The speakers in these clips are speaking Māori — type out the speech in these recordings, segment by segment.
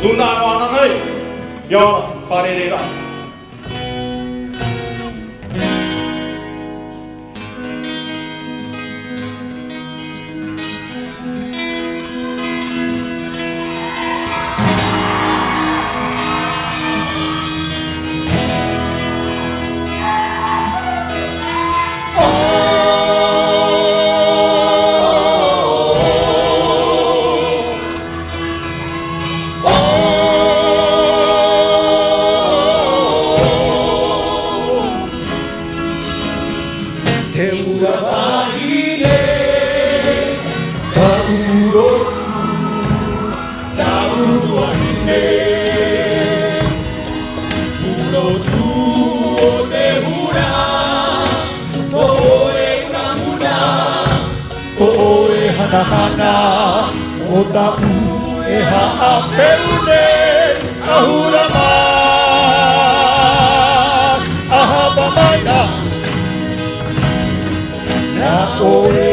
Luna no ananay, ya farerera. Hana Ota e ha'apeune ahura ma ahaba maina na oe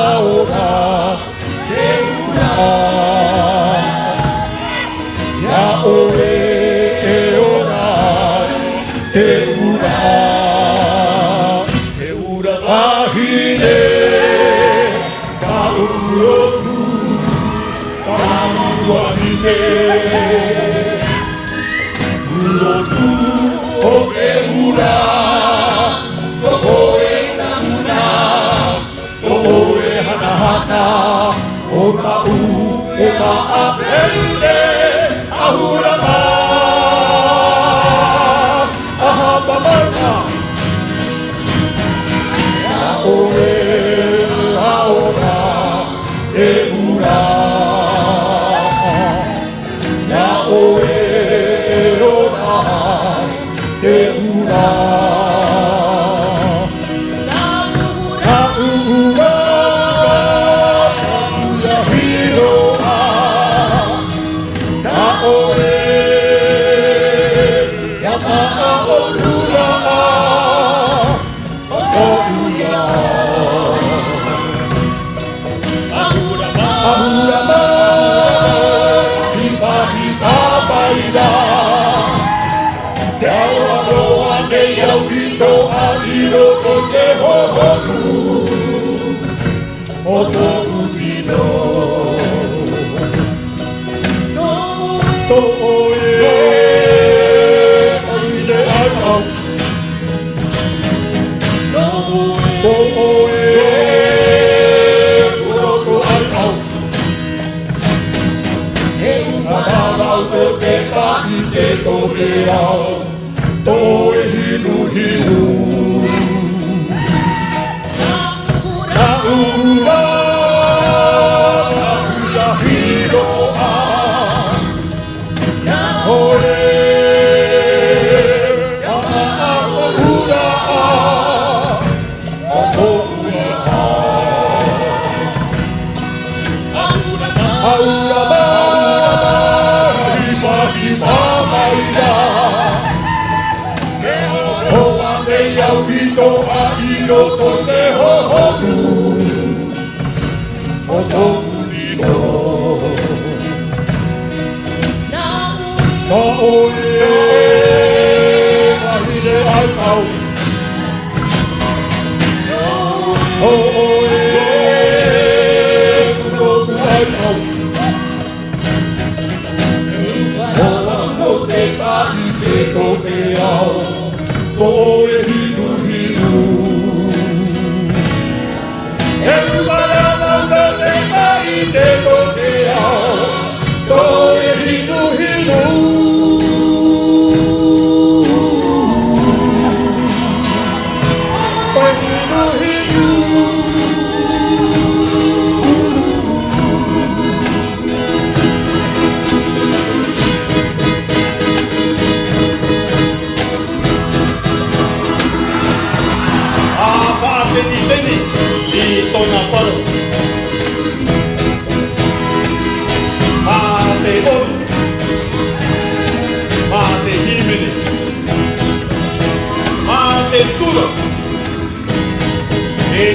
aora te ura ya oe e ora te ura ahine Ulotu o e ura, o e namuna, o e hana, o tau e ma'apeune, ahura ma, ahaba mana, na o e aora, e ura.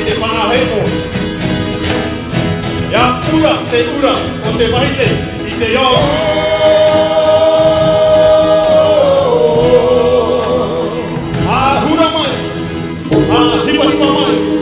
Te panajemos. Ya pura, te cura, o te baile y te yo. palimamai